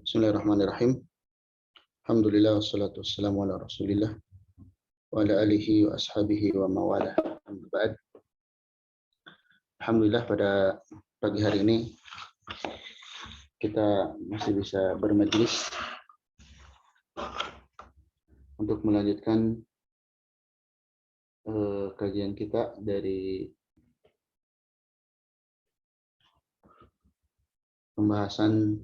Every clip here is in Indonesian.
Bismillahirrahmanirrahim. Alhamdulillah wassalatu wassalamu ala Rasulillah wa ala alihi wa ashabihi wa mawalah. Amma ba'd. Alhamdulillah pada pagi hari ini kita masih bisa bermajlis untuk melanjutkan kajian kita dari pembahasan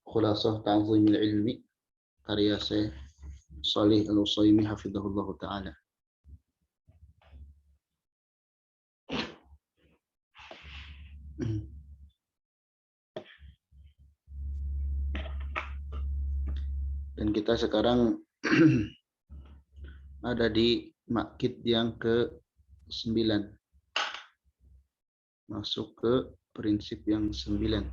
Khulasah Ta'zimil Ilmi karya Syekh Shalih Al-Utsaimin hafizahullah taala. Dan kita sekarang ada di makkid yang ke-9. Masuk ke prinsip yang 9.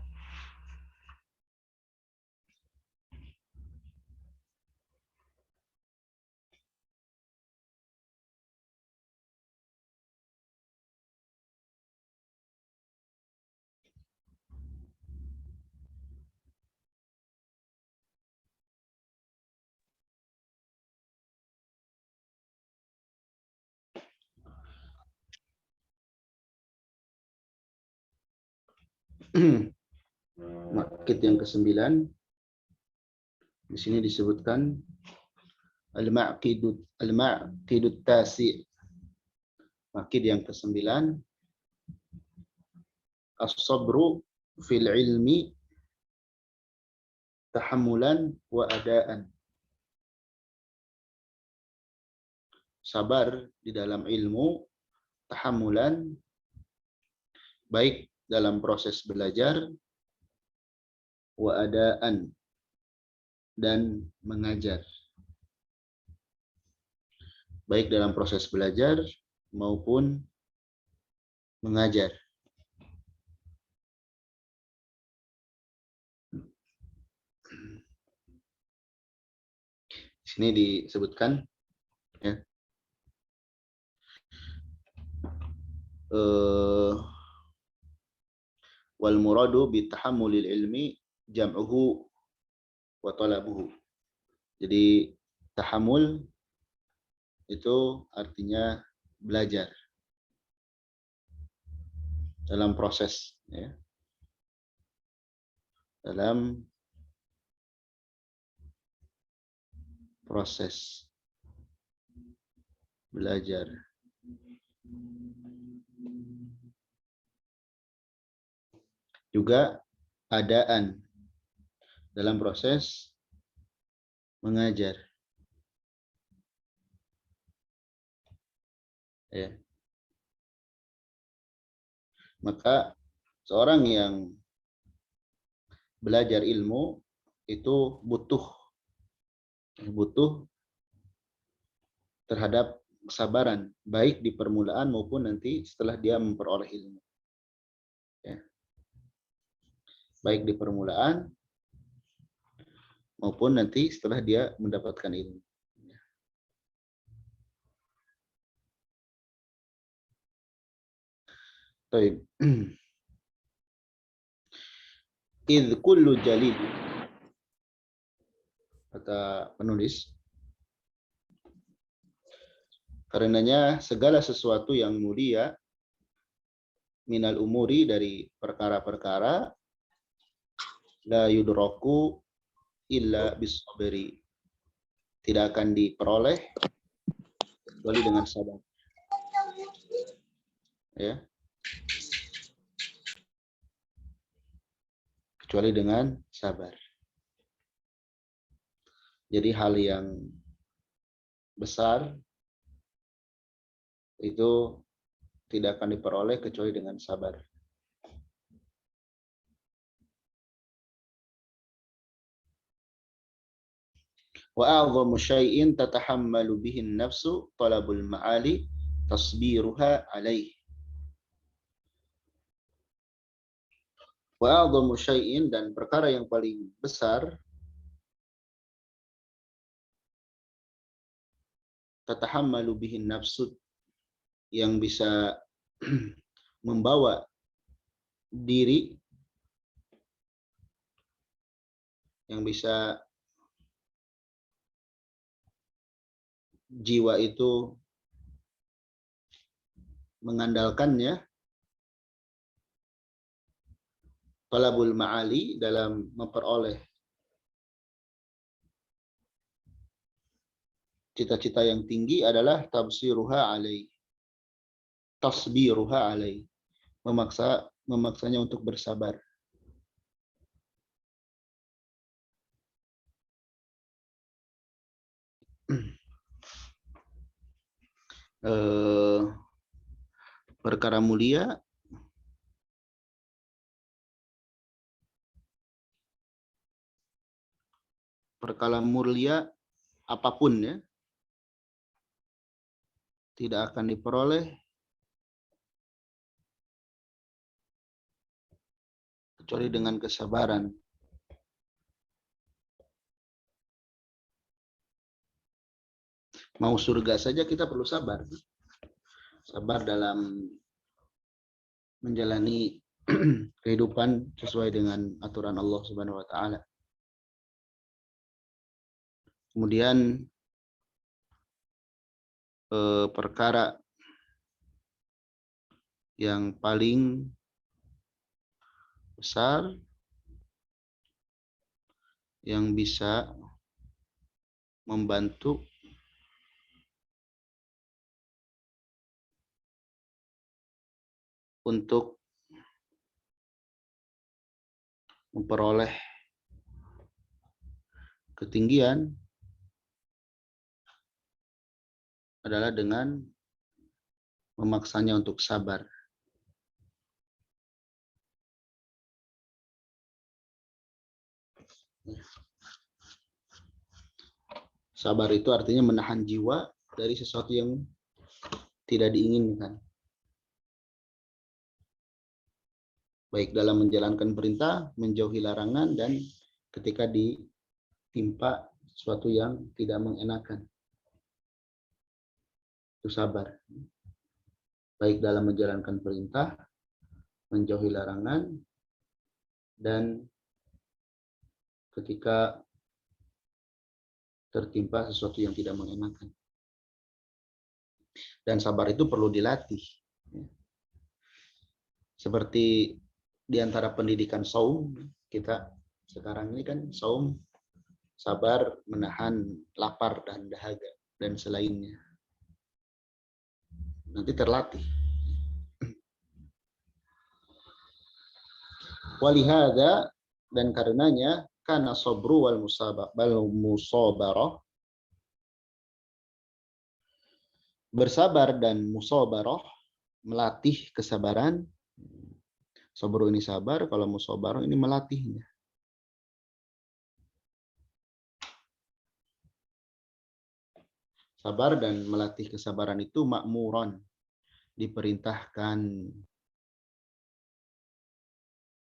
Makkid yang ke-9 di sini disebutkan al-ma'qidut tasi'. Makkid yang ke-9 as-sabru fil ilmi tahammulan wa adaan. Sabar di dalam ilmu, tahammulan, baik dalam proses belajar, wa adaan, dan mengajar. Baik dalam proses belajar maupun mengajar. Di sini disebutkan ya, wal muradu bi tahammulil ilmi jam'uhu wa talabuhu. Jadi tahammul itu artinya belajar dalam proses ya. Dalam proses belajar. Juga adaan dalam proses mengajar. Ya. Maka seorang yang belajar ilmu itu butuh terhadap kesabaran, baik di permulaan maupun nanti setelah dia memperoleh ilmu. Ya. Baik di permulaan maupun nanti setelah dia mendapatkan ilmu. Baik. Idh kullu jalil, kata penulis, karenanya segala sesuatu yang mulia, minal umuri, dari perkara-perkara, la yudraku illa bisabri, tidak akan diperoleh kecuali dengan sabar. Ya. Kecuali dengan sabar. Jadi hal yang besar itu tidak akan diperoleh kecuali dengan sabar. Wa a'dhamu syai'in tatahammalu bihi an-nafsu talabul ma'ali tasbiruha alaih. Wa a'dhamu syai'in, dan perkara yang paling besar, tatahammalu bihi an-nafsu, yang bisa membawa diri, yang bisa jiwa itu mengandalkannya, talabul ma'ali, dalam memperoleh cita-cita yang tinggi, adalah tasbiruha alai, memaksanya untuk bersabar. Perkara mulia apapun ya, tidak akan diperoleh kecuali dengan kesabaran. Mau surga saja kita perlu sabar. Sabar dalam menjalani kehidupan sesuai dengan aturan Allah Subhanahu wa taala. Kemudian perkara yang paling besar yang bisa membantu untuk memperoleh ketinggian adalah dengan memaksanya untuk sabar. Sabar itu artinya menahan jiwa dari sesuatu yang tidak diinginkan. Baik dalam menjalankan perintah, menjauhi larangan, dan ketika ditimpa sesuatu yang tidak mengenakan. Itu sabar. Baik dalam menjalankan perintah, menjauhi larangan, dan ketika tertimpa sesuatu yang tidak mengenakan. Dan sabar itu perlu dilatih. Seperti di antara pendidikan saum, kita sekarang ini kan saum, sabar menahan lapar dan dahaga dan selainnya. Nanti terlatih. Walihada, dan karenanya, karena sabru wal musabarah, bersabar dan musabarah, melatih kesabaran. Sabru ini sabar, kalau musabarah ini melatihnya. Sabar dan melatih kesabaran itu ma'muran, diperintahkan,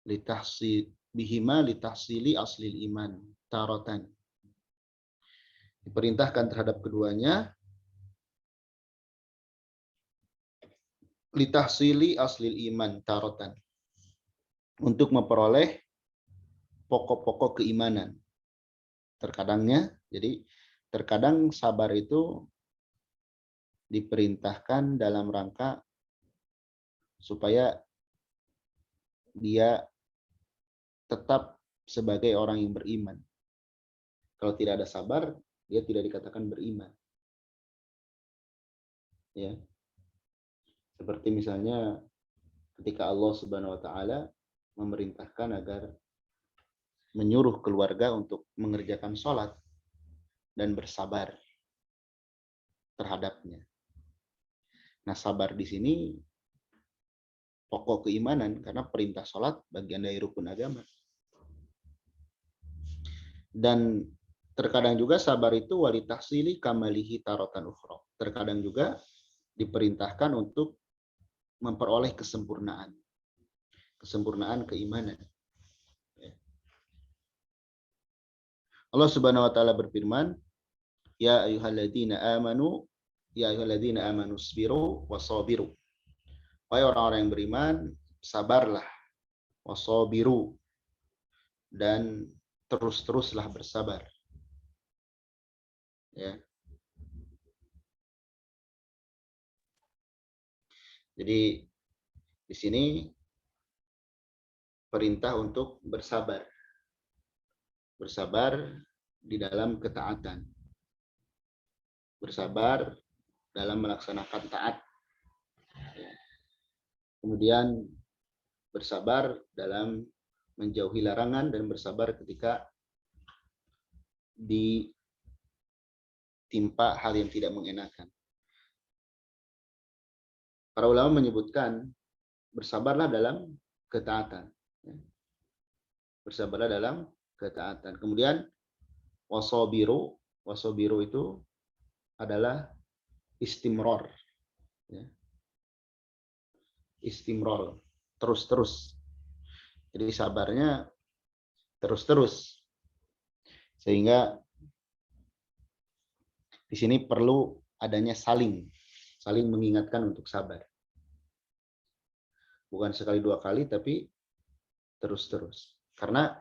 litahsili aslil iman tarotan, diperintahkan terhadap keduanya, litahsili aslil iman tarotan, untuk memperoleh pokok-pokok keimanan. Terkadangnya, jadi terkadang sabar itu diperintahkan dalam rangka supaya dia tetap sebagai orang yang beriman. Kalau tidak ada sabar, dia tidak dikatakan beriman. Ya. Seperti misalnya ketika Allah Subhanahu wa taala memerintahkan agar menyuruh keluarga untuk mengerjakan sholat dan bersabar terhadapnya. Nah, sabar di sini pokok keimanan, karena perintah sholat bagian dari rukun agama. Dan terkadang juga sabar itu walitahsili kamalihi tarotan ukhra. Terkadang juga diperintahkan untuk memperoleh kesempurnaan keimanan. Allah Subhanahu wa taala berfirman, ya ayyuhalladzina amanu isbiru wasabiru. Wahai orang-orang yang beriman, sabarlah wasabiru, dan terus-teruslah bersabar. Ya. Jadi di sini perintah untuk bersabar. Bersabar di dalam ketaatan. Bersabar dalam melaksanakan taat. Kemudian bersabar dalam menjauhi larangan dan bersabar ketika ditimpa hal yang tidak mengenakan. Para ulama menyebutkan bersabarlah dalam ketaatan. Bersabarlah dalam ketaatan. Kemudian wasabiru, wasabiru itu adalah istimror. Istimror, terus-terus. Jadi sabarnya terus-terus. Sehingga di sini perlu adanya saling mengingatkan untuk sabar. Bukan sekali dua kali, tapi terus-terus. Karena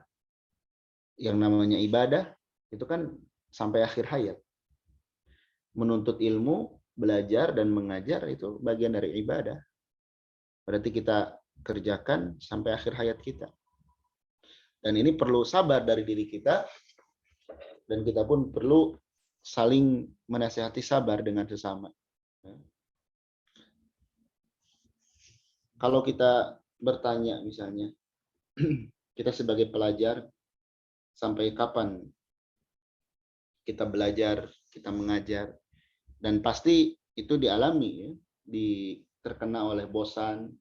yang namanya ibadah itu kan sampai akhir hayat. Menuntut ilmu, belajar dan mengajar itu bagian dari ibadah. Berarti kita kerjakan sampai akhir hayat kita. Dan ini perlu sabar dari diri kita, dan kita pun perlu saling menasihati sabar dengan sesama. Kalau kita bertanya misalnya, kita sebagai pelajar, sampai kapan kita belajar, kita mengajar, dan pasti itu dialami, ya, terkena oleh bosan,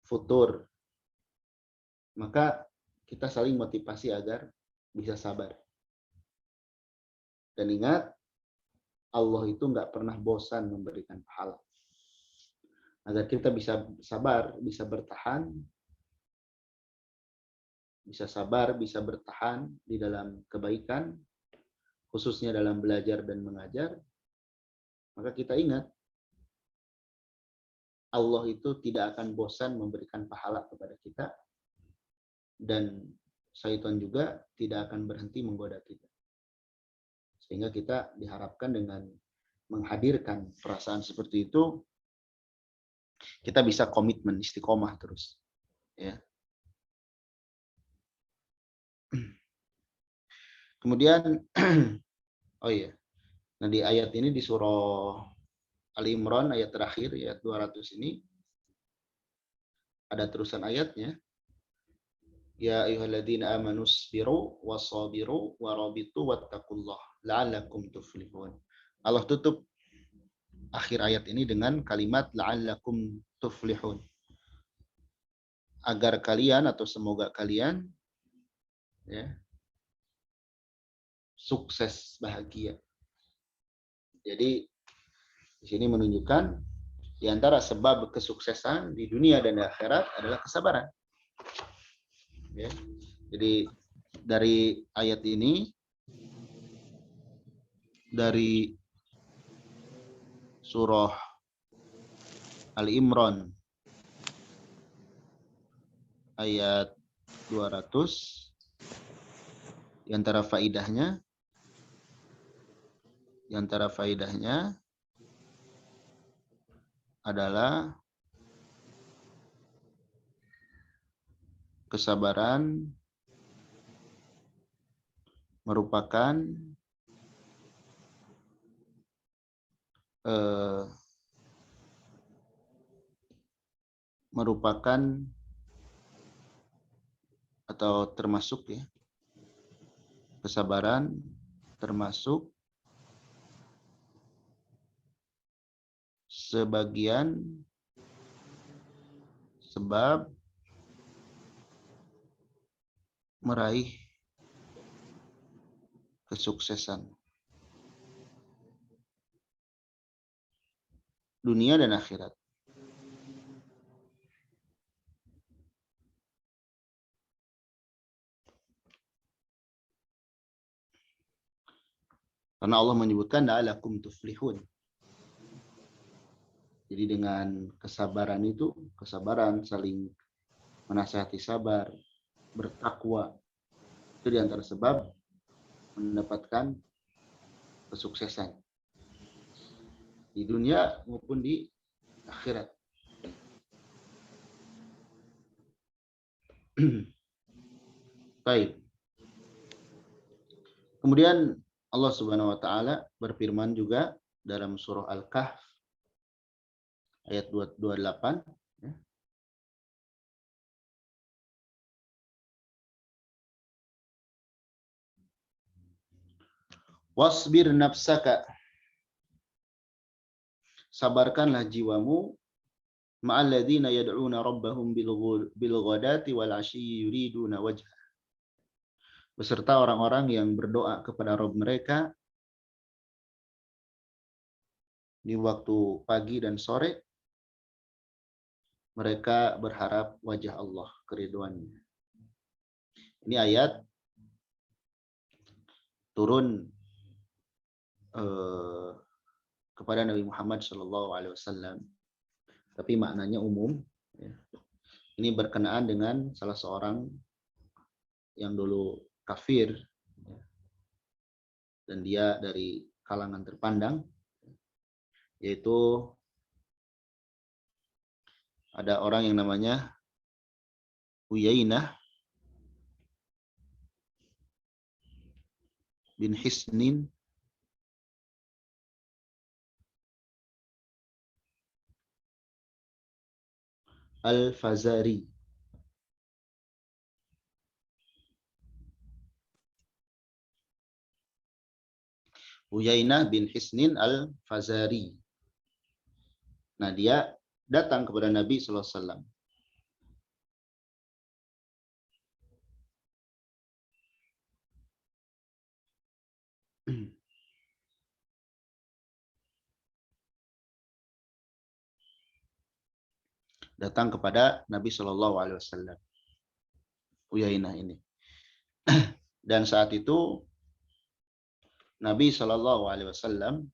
futur, maka kita saling motivasi agar bisa sabar. Dan ingat, Allah itu nggak pernah bosan memberikan pahala. Agar kita bisa sabar, bisa bertahan, bisa sabar, bisa bertahan di dalam kebaikan, khususnya dalam belajar dan mengajar, maka kita ingat, Allah itu tidak akan bosan memberikan pahala kepada kita, dan syaitan juga tidak akan berhenti menggoda kita. Sehingga kita diharapkan dengan menghadirkan perasaan seperti itu, kita bisa komitmen, istiqomah terus. Ya. Kemudian, oh iya, nah di ayat ini di surah Ali Imran ayat terakhir, ayat 200 ini, ada terusan ayatnya. Ya ayyuhalladzina amanu sabiru wasabiru warabitu wattaqullah la'allakum tuflihun. Allah tutup akhir ayat ini dengan kalimat la'allakum tuflihun. Agar kalian atau semoga kalian, ya, sukses, bahagia. Jadi di sini menunjukkan di antara sebab kesuksesan di dunia dan di akhirat adalah kesabaran. Ya. Jadi dari ayat ini, dari surah Ali Imran ayat 200, di antara faidahnya adalah kesabaran merupakan atau termasuk, ya, kesabaran termasuk sebagian sebab meraih kesuksesan dunia dan akhirat. Karena Allah menyebutkan la'allakum tuflihun. Jadi dengan kesabaran itu, kesabaran saling menasihati sabar, bertakwa. Itu di antara sebab mendapatkan kesuksesan di dunia maupun di akhirat. Baik. Kemudian Allah Subhanahu wa taala berfirman juga dalam surah Al-Kahf ayat 28 ya. Wasbir nafsaka, sabarkanlah jiwamu, ma'alladzina yad'una rabbahum bil ghadati wal 'ashyi yuriduna wajha, beserta orang-orang yang berdoa kepada Rabb mereka di waktu pagi dan sore, mereka berharap wajah Allah, keriduannya. Ini ayat turun kepada Nabi Muhammad SAW, tapi maknanya umum. Ini berkenaan dengan salah seorang yang dulu kafir, dan dia dari kalangan terpandang, yaitu ada orang yang namanya Uyainah bin Hisnin Al-Fazari. Uyainah bin Hisnin Al-Fazari. Nah, dia datang kepada Nabi sallallahu alaihi wasallam. Datang kepada Nabi sallallahu alaihi wasallam. Uyainah ini. Dan saat itu Nabi sallallahu alaihi wasallam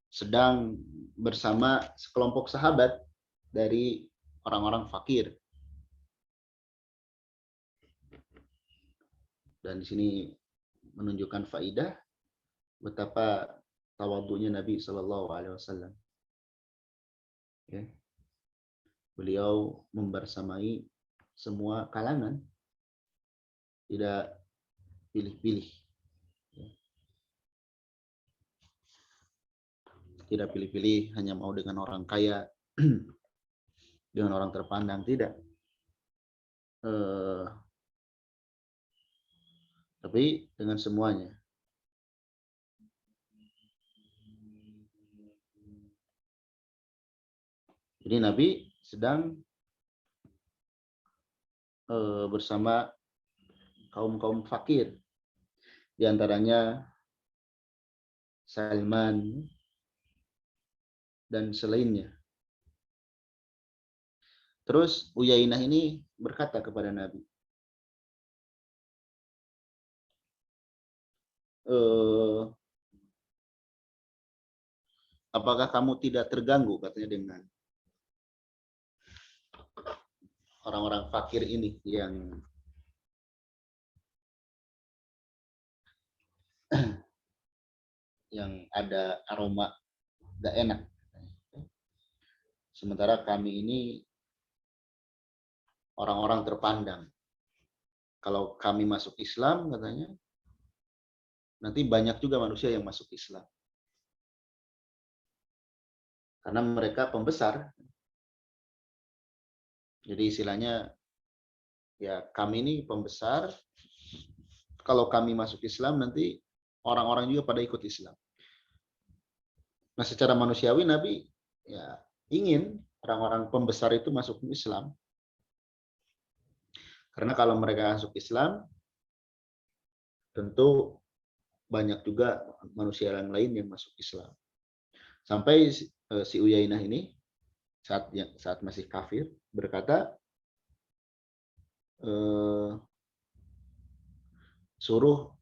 sedang bersama sekelompok sahabat dari orang-orang fakir. Dan di sini menunjukkan faidah betapa tawadhunya Nabi sallallahu alaihi wasallam. Ya. Beliau membersamai semua kalangan, tidak pilih-pilih. Tidak pilih-pilih hanya mau dengan orang kaya, dengan orang terpandang, tidak. Tapi dengan semuanya. Jadi Nabi sedang bersama kaum-kaum fakir, di antaranya Salman dan selainnya. Terus Uyainah ini berkata kepada Nabi, apakah kamu tidak terganggu, katanya, dengan orang-orang fakir ini yang ada aroma gak enak. Sementara kami ini orang-orang terpandang. Kalau kami masuk Islam, katanya, nanti banyak juga manusia yang masuk Islam. Karena mereka pembesar. Jadi istilahnya, ya kami ini pembesar, kalau kami masuk Islam nanti orang-orang juga pada ikut Islam. Nah, secara manusiawi Nabi ya ingin orang-orang pembesar itu masuk Islam. Karena kalau mereka masuk Islam, tentu banyak juga manusia yang lain yang masuk Islam. Sampai si Uyainah ini saat masih kafir berkata, suruh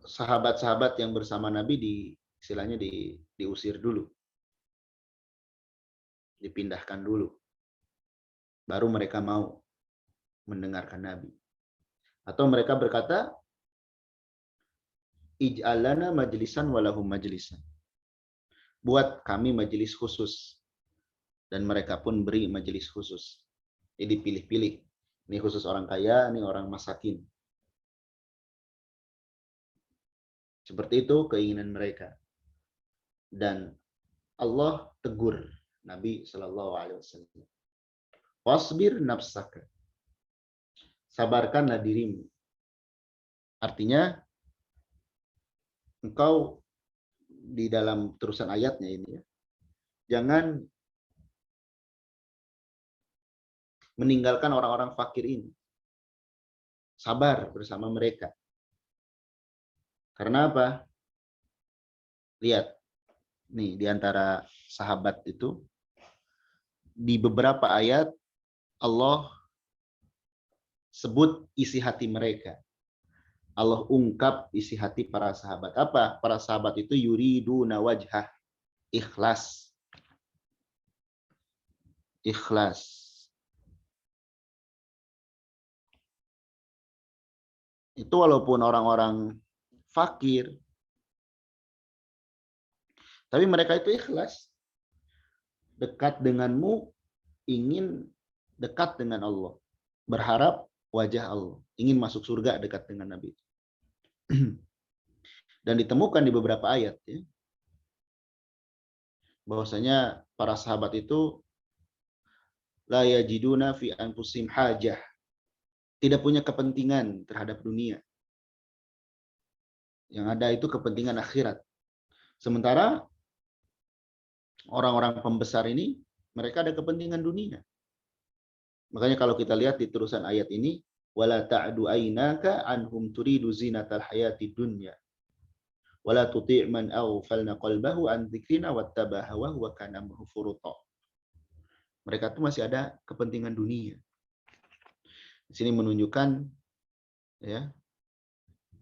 sahabat-sahabat yang bersama Nabi istilahnya diusir dulu, dipindahkan dulu. baru mereka mau mendengarkan Nabi. Atau mereka berkata, ij'alana majlisan walahum majlisan. Buat kami majelis khusus. Dan mereka pun beri majelis khusus. Jadi pilih-pilih. Ini khusus orang kaya, ini orang masakin. Seperti itu keinginan mereka. Dan Allah tegur Nabi Shallallahu Alaihi Wasallam. Wasbir nafsaka. Sabarkanlah dirimu. Artinya, engkau di dalam terusan ayatnya ini ya, jangan meninggalkan orang-orang fakir ini. Sabar bersama mereka. Karena apa? Lihat, nih di antara sahabat itu, di beberapa ayat Allah sebut isi hati mereka. Allah ungkap isi hati para sahabat. Apa? Para sahabat itu yuriduna wajhah. Ikhlas. Ikhlas. Itu walaupun orang-orang fakir, tapi mereka itu ikhlas. Dekat denganmu, ingin dekat dengan Allah. Berharap wajah Allah. Ingin masuk surga dekat dengan Nabi. Dan ditemukan di beberapa ayat ya, bahwasanya para sahabat itu la yajiduna fi anfusihim hajah, tidak punya kepentingan terhadap dunia. Yang ada itu kepentingan akhirat. Sementara orang-orang pembesar ini, mereka ada kepentingan dunia. Makanya kalau kita lihat di terusan ayat ini, wala ta'du aynaka anhum turidu zinatal hayati dunya wala tuti' man aghfalna qalbahu an dzikrina wattaba'a hawahu wa kana amruhu furuta. Mereka itu masih ada kepentingan dunia. Di sini menunjukkan ya,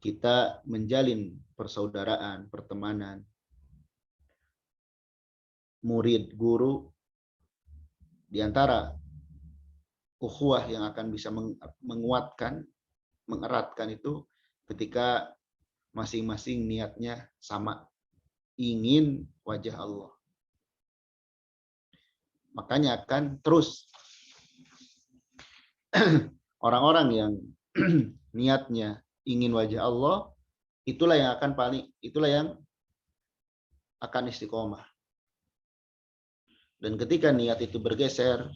kita menjalin persaudaraan, pertemanan, murid, guru, di antara ukhuwah yang akan bisa menguatkan, mengeratkan itu ketika masing-masing niatnya sama, ingin wajah Allah. Makanya akan terus orang-orang yang niatnya ingin wajah Allah, itulah yang akan istiqomah. Dan ketika niat itu bergeser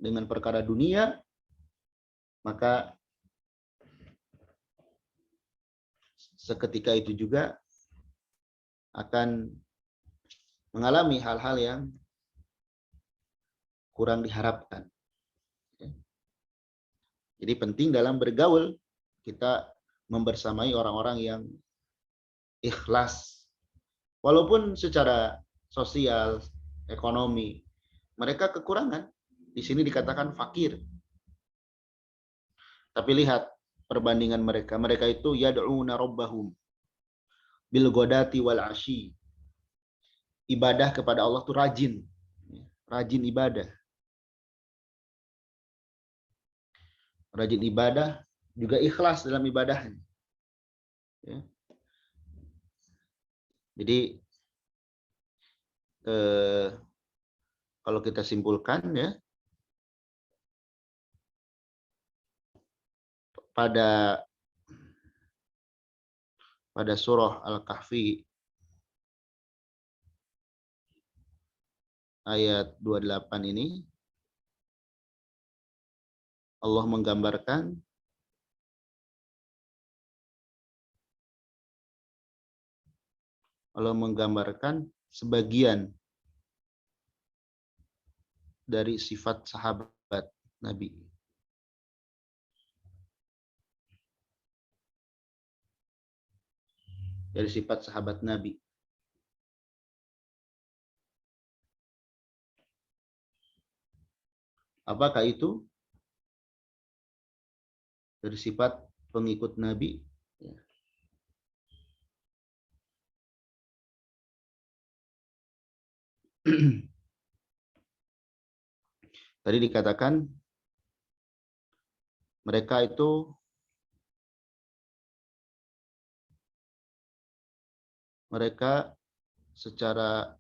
dengan perkara dunia, maka seketika itu juga akan mengalami hal-hal yang kurang diharapkan. Jadi penting dalam bergaul kita membersamai orang-orang yang ikhlas. Walaupun secara sosial, ekonomi, mereka kekurangan. Di sini dikatakan fakir. Tapi lihat perbandingan mereka. Mereka itu yad'una rabbahum bil ghadati wal ashi. Ibadah kepada Allah itu rajin. Rajin ibadah. Rajin ibadah, juga ikhlas dalam ibadahnya. Ya. Jadi kalau kita simpulkan ya, pada surah Al-Kahfi ayat 28 ini Allah menggambarkan sebagian dari sifat sahabat Nabi. Dari sifat sahabat Nabi. Apakah itu? Dari sifat pengikut Nabi. Tadi dikatakan mereka itu secara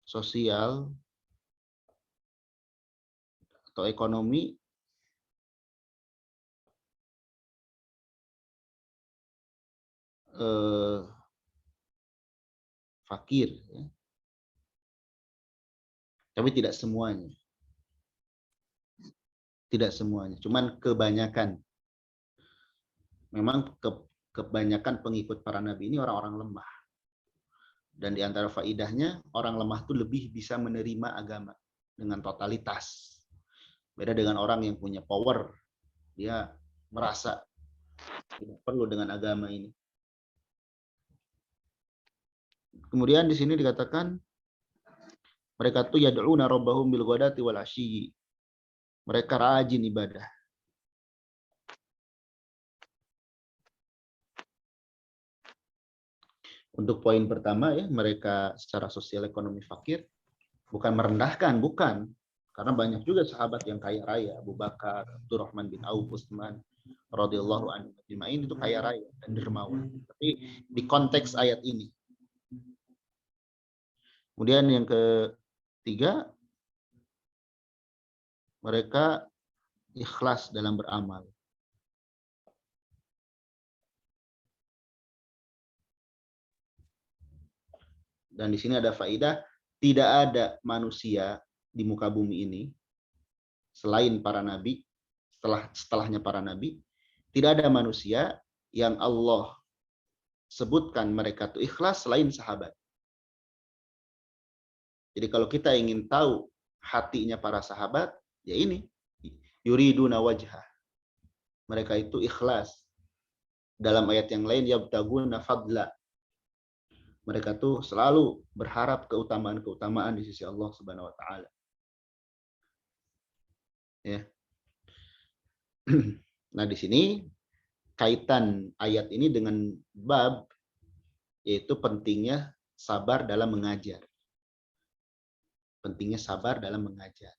sosial atau ekonomi fakir, ya. Tapi tidak semuanya. Tidak semuanya, cuman kebanyakan. Memang kebanyakan pengikut para nabi ini orang-orang lemah. Dan di antara faidahnya, orang lemah itu lebih bisa menerima agama dengan totalitas. Beda dengan orang yang punya power, dia merasa tidak perlu dengan agama ini. Kemudian di sini dikatakan mereka tuh yad'una rabbahum bil ghadati wal asyi. Mereka rajin ibadah. Untuk poin pertama ya, mereka secara sosial ekonomi fakir, bukan merendahkan, bukan. Karena banyak juga sahabat yang kaya raya, Abu Bakar, Abdurrahman bin Auf, Utsman radhiyallahu anhu ajma'in itu kaya raya dan dermawan. Tapi di konteks ayat ini. Kemudian yang ketiga, mereka ikhlas dalam beramal. Dan di sini ada faedah, tidak ada manusia di muka bumi ini selain para nabi, setelahnya para nabi, tidak ada manusia yang Allah sebutkan mereka itu ikhlas selain sahabat. Jadi kalau kita ingin tahu hatinya para sahabat, ya ini, yuriduna wajhah. Mereka itu ikhlas. Dalam ayat yang lain, yabtaguna fadla. Mereka tuh selalu berharap keutamaan-keutamaan di sisi Allah Subhanahu wa taala. Ya. Nah, di sini kaitan ayat ini dengan bab, yaitu pentingnya sabar dalam mengajar. Pentingnya sabar dalam mengajar.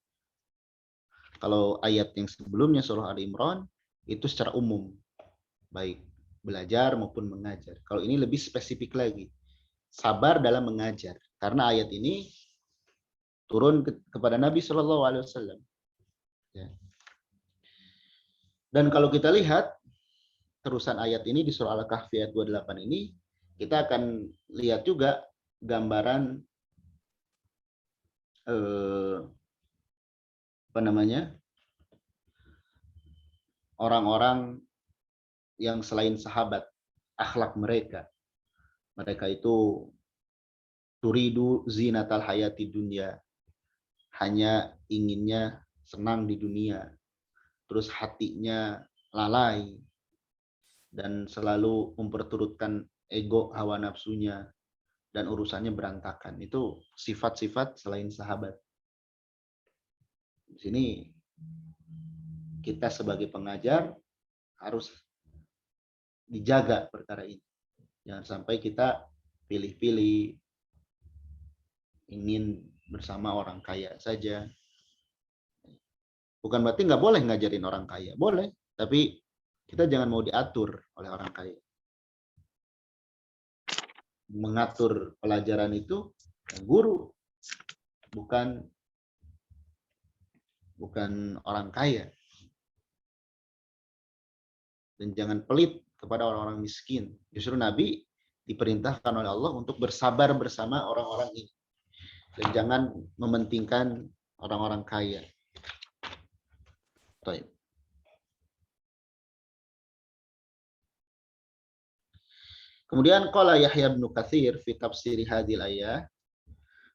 Kalau ayat yang sebelumnya surah Ali Imran itu secara umum, baik belajar maupun mengajar. Kalau ini lebih spesifik lagi, sabar dalam mengajar. Karena ayat ini turun kepada Nabi Shallallahu Alaihi Wasallam. Ya. Dan kalau kita lihat terusan ayat ini di surah Al-Kahfi ayat 28 ini, kita akan lihat juga gambaran orang-orang yang selain sahabat, akhlak mereka. Mereka itu turidu zinatal hayati dunia, hanya inginnya senang di dunia, terus hatinya lalai dan selalu memperturutkan ego hawa nafsunya dan urusannya berantakan. Itu sifat-sifat selain sahabat. Di sini kita sebagai pengajar harus dijaga perkara ini. Jangan sampai kita pilih-pilih ingin bersama orang kaya saja. Bukan berarti nggak boleh ngajarin orang kaya. Boleh, tapi kita jangan mau diatur oleh orang kaya. Mengatur pelajaran itu guru, bukan orang kaya. Dan jangan pelit kepada orang-orang miskin. Justru Nabi diperintahkan oleh Allah untuk bersabar bersama orang-orang ini. Dan jangan mementingkan orang-orang kaya. Baik. Kemudian qala Yahya bin Katsir fi tafsir hadhil ayat,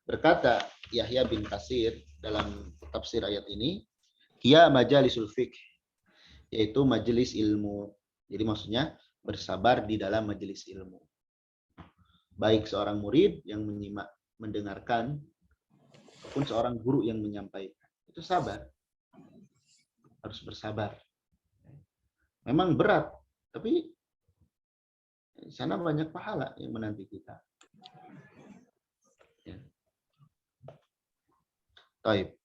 berkata Yahya bin Katsir dalam tafsir ayat ini, hiya majalisul fiqh, yaitu majelis ilmu. Jadi maksudnya bersabar di dalam majelis ilmu. Baik seorang murid yang menyimak, mendengarkan, maupun seorang guru yang menyampaikan. Itu sabar. Harus bersabar. Memang berat, tapi di sana banyak pahala yang menanti kita. Ya. Taib.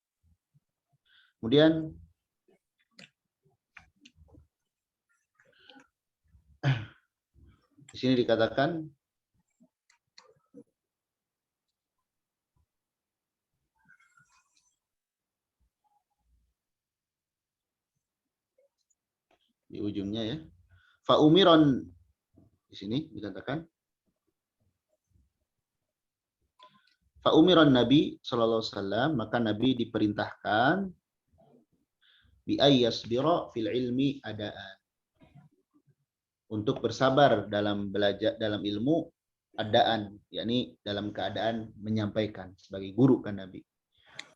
Kemudian di sini dikatakan di ujungnya ya. Fa'umiron di sini dikatakan Fa'umiron Nabi sallallahu alaihi wasallam, maka Nabi diperintahkan bi ayyasbira fil ilmi adaan, untuk bersabar dalam belajar dalam ilmu adaan, yakni dalam keadaan menyampaikan sebagai guru kan Nabi.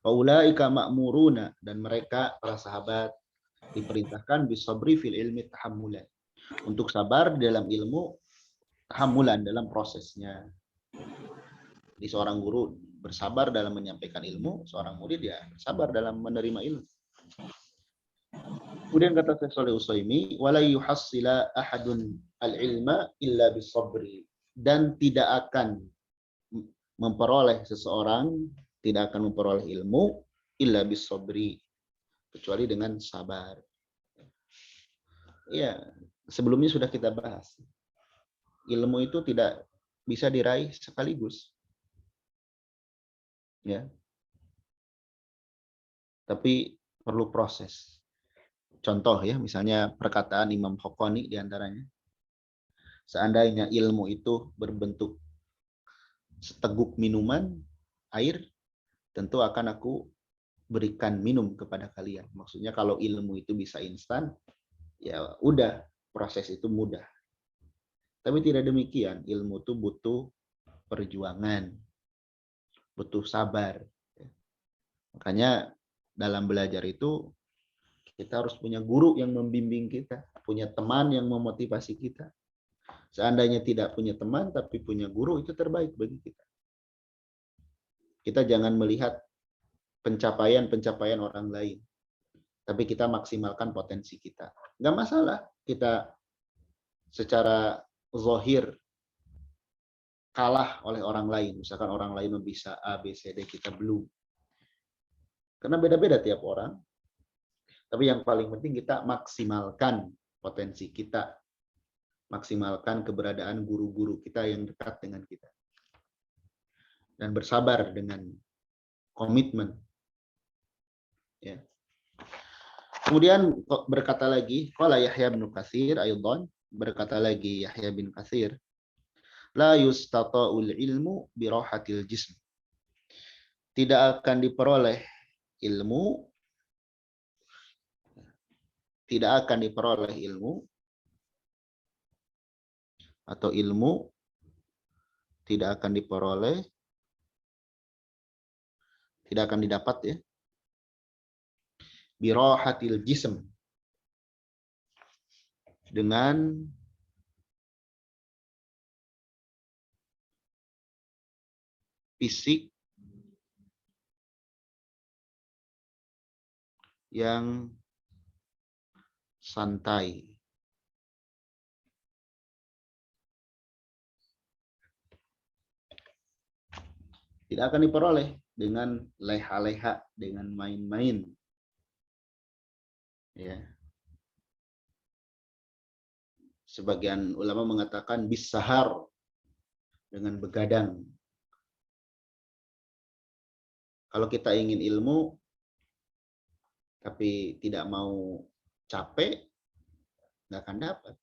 Faulaika ma'muruna, dan mereka para sahabat diperintahkan bisabri fil ilmi tahammulan, untuk sabar dalam ilmu tahammulan, dalam prosesnya. Di seorang guru bersabar dalam menyampaikan ilmu, seorang murid ya bersabar dalam menerima ilmu. Kemudian kata Syekh Shalih Utsaimin, wala yuhassila ahadun al-ilma illa bisabri, dan tidak akan memperoleh seseorang, tidak akan memperoleh ilmu illa bisabri, kecuali dengan sabar. Ya, sebelumnya sudah kita bahas. Ilmu itu tidak bisa diraih sekaligus. Ya. Tapi perlu proses. Contoh ya, misalnya perkataan Imam Khokhani diantaranya. Seandainya ilmu itu berbentuk seteguk minuman, air, tentu akan aku berikan minum kepada kalian. Maksudnya kalau ilmu itu bisa instan, ya udah, proses itu mudah. Tapi tidak demikian, ilmu itu butuh perjuangan, butuh sabar. Makanya dalam belajar itu kita harus punya guru yang membimbing kita, punya teman yang memotivasi kita. Seandainya tidak punya teman tapi punya guru, itu terbaik bagi kita. Kita jangan melihat pencapaian-pencapaian orang lain, tapi kita maksimalkan potensi kita. Nggak masalah kita secara zahir kalah oleh orang lain. Misalkan orang lain bisa A, B, C, D, kita belum. Karena beda-beda tiap orang. Tapi yang paling penting kita maksimalkan potensi kita. Maksimalkan keberadaan guru-guru kita yang dekat dengan kita. Dan bersabar dengan komitmen. Ya. Kemudian berkata lagi, qala Yahya bin Katsir aydan, berkata lagi Yahya bin Katsir, la yustata'ul ilmu bi rahatil jism. Tidak akan diperoleh ilmu, tidak akan diperoleh ilmu, atau ilmu tidak akan diperoleh, tidak akan didapat ya, bi rahatil jism, dengan fisik yang santai. Tidak akan diperoleh dengan leha-leha, dengan main-main. Ya. Sebagian ulama mengatakan bisahar, dengan begadang. Kalau kita ingin ilmu tapi tidak mau capek, nggak akan dapat.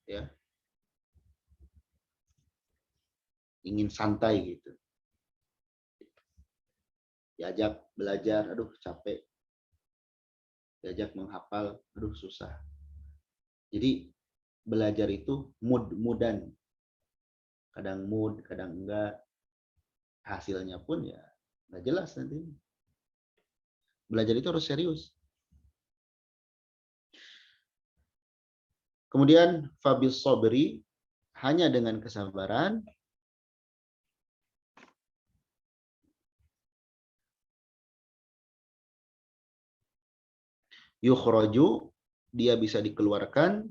Ya. Ingin santai gitu. Diajak belajar, aduh capek. Diajak menghafal, aduh susah. Jadi belajar itu mood-moodan. Kadang mood, kadang enggak. Hasilnya pun ya nggak jelas nanti. Belajar itu harus serius. Kemudian fabil sobri, hanya dengan kesabaran, yukhraju, dia bisa dikeluarkan,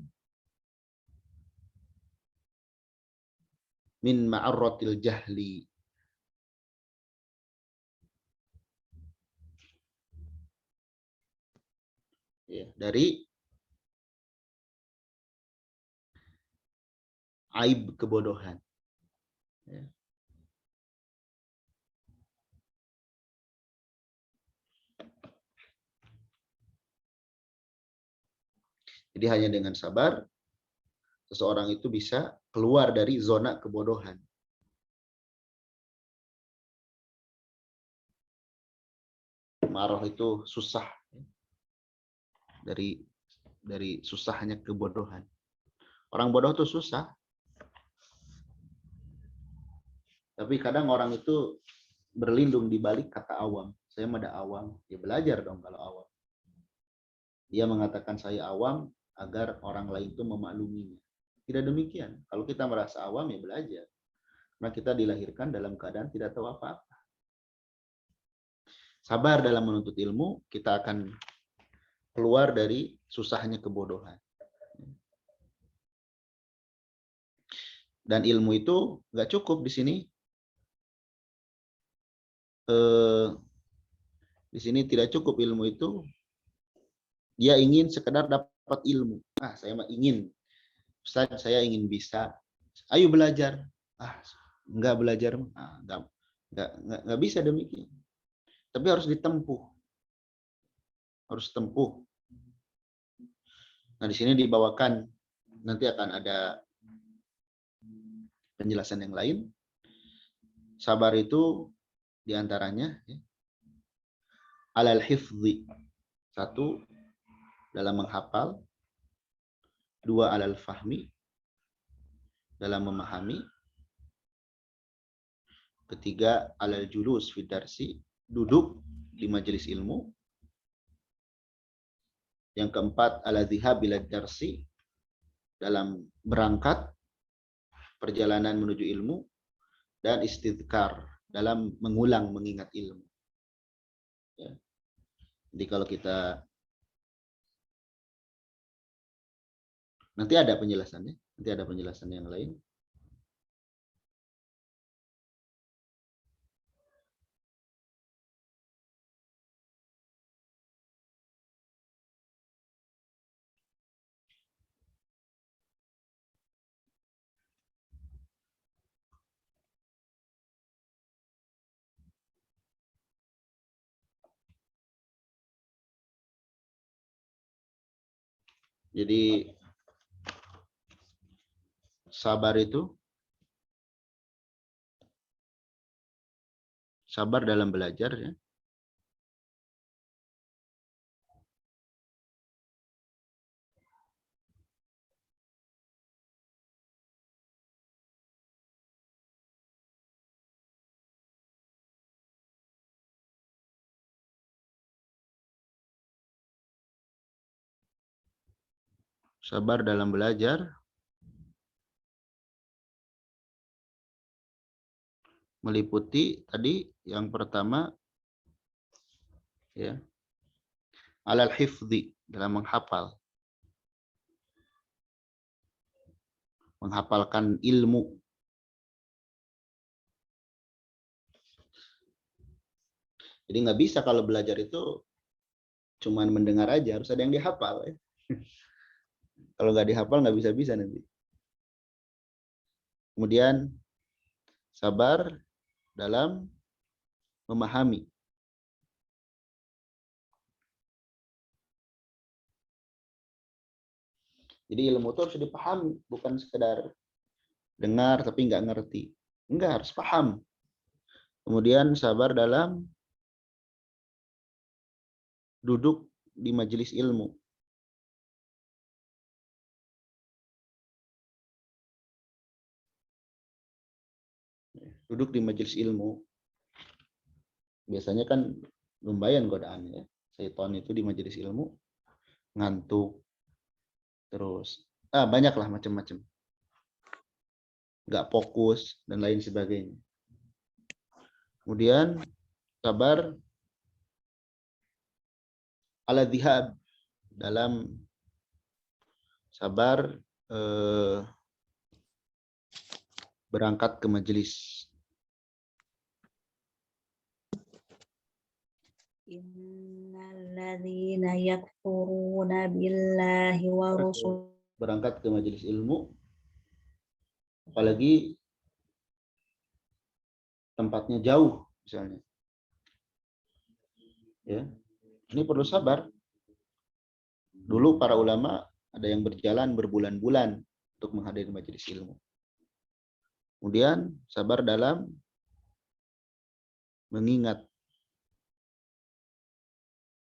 min ma'arratil jahli, ya, dari aib kebodohan. Ya. Jadi hanya dengan sabar, seseorang itu bisa keluar dari zona kebodohan. Marah itu susah. Dari susahnya kebodohan. Orang bodoh itu susah. Tapi kadang orang itu berlindung di balik kata awam. Saya mah ada awam. Ya belajar dong kalau awam. Dia mengatakan saya awam agar orang lain itu memakluminya. Tidak demikian. Kalau kita merasa awam ya belajar. Karena kita dilahirkan dalam keadaan tidak tahu apa-apa. Sabar dalam menuntut ilmu, kita akan keluar dari susahnya kebodohan. Dan ilmu itu nggak cukup di sini. Di sini tidak cukup ilmu itu. Dia ingin sekedar dapat ilmu. Saya mah ingin. Ustaz, saya ingin bisa. Ayo belajar. Enggak belajar. Enggak bisa demikian. Tapi harus ditempuh. Harus tempuh. Nah, di sini dibawakan, nanti akan ada penjelasan yang lain. Sabar itu diantaranya alal hifzi. 1, dalam menghafal. 2, alal fahmi, dalam memahami. 3, alal julus fid darsi, duduk di majelis ilmu. Yang 4, ala dhihab ila darsi, dalam berangkat perjalanan menuju ilmu. Dan istidkar, dalam mengulang mengingat ilmu. Ya. Jadi kalau kita nanti ada penjelasannya, nanti ada penjelasan yang lain. Jadi sabar itu, sabar dalam belajar ya. Sabar dalam belajar meliputi tadi yang pertama ya, alal hifzi, dalam menghafal. Menghafalkan ilmu. Jadi nggak bisa kalau belajar itu cuman mendengar aja, harus ada yang dihafal ya. Kalau nggak dihafal nggak bisa-bisa nanti. Kemudian sabar dalam memahami. Jadi ilmu itu harus dipahami, bukan sekedar dengar tapi nggak ngerti. Enggak, harus paham. Kemudian sabar dalam duduk di majelis ilmu. Duduk di majelis ilmu. Biasanya kan lumayan godaannya. Syaitan itu di majelis ilmu ngantuk. Terus banyaklah macam-macam. Nggak fokus dan lain sebagainya. Kemudian sabar ala dhihab, dalam sabar berangkat ke majelis. Innal alladzina yakfuruna billahi wa rusul. Berangkat ke majelis ilmu, apalagi tempatnya jauh misalnya. Ya. Ini perlu sabar. Dulu para ulama ada yang berjalan berbulan-bulan untuk menghadiri majelis ilmu. Kemudian sabar dalam mengingat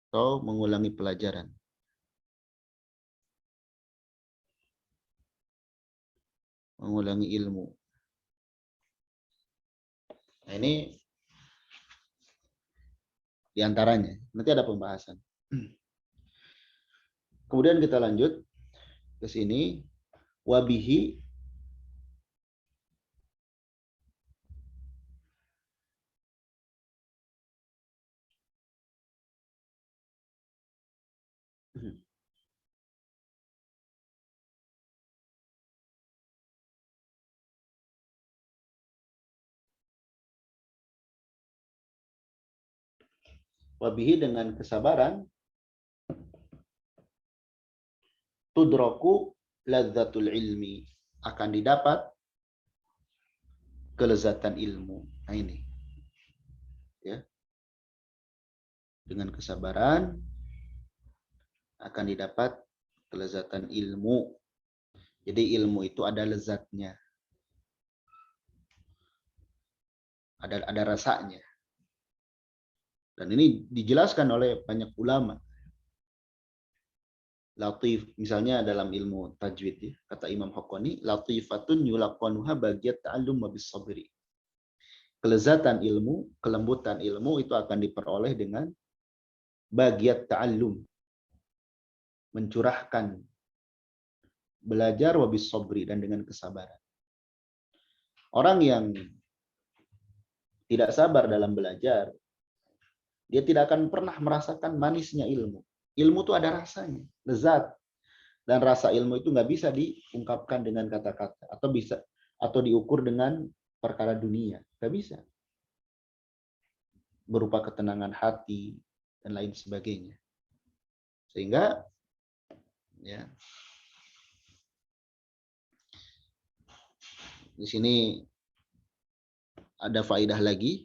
atau mengulangi pelajaran. Mengulangi ilmu. Nah, ini diantaranya. Nanti ada pembahasan. Kemudian kita lanjut ke sini. Wabihi wabihi dengan kesabaran tudraku ladzatul ilmi, akan didapat kelezatan ilmu. Nah ini. Ya. Dengan kesabaran akan didapat kelezatan ilmu. Jadi ilmu itu ada lezatnya. Ada rasanya. Dan ini dijelaskan oleh banyak ulama. Latif, misalnya dalam ilmu tajwid, ya, kata Imam Haqqani, latifatun yulaqanuha bagiat ta'allum wa bis-sabri. Kelezatan ilmu, kelembutan ilmu itu akan diperoleh dengan bagiat ta'allum, mencurahkan belajar wa bis-sabri, dan dengan kesabaran. Orang yang tidak sabar dalam belajar, dia tidak akan pernah merasakan manisnya ilmu. Ilmu itu ada rasanya, lezat. Dan rasa ilmu itu nggak bisa diungkapkan dengan kata-kata atau diukur dengan perkara dunia, nggak bisa. Berupa ketenangan hati dan lain sebagainya. Sehingga ya di sini ada faidah lagi.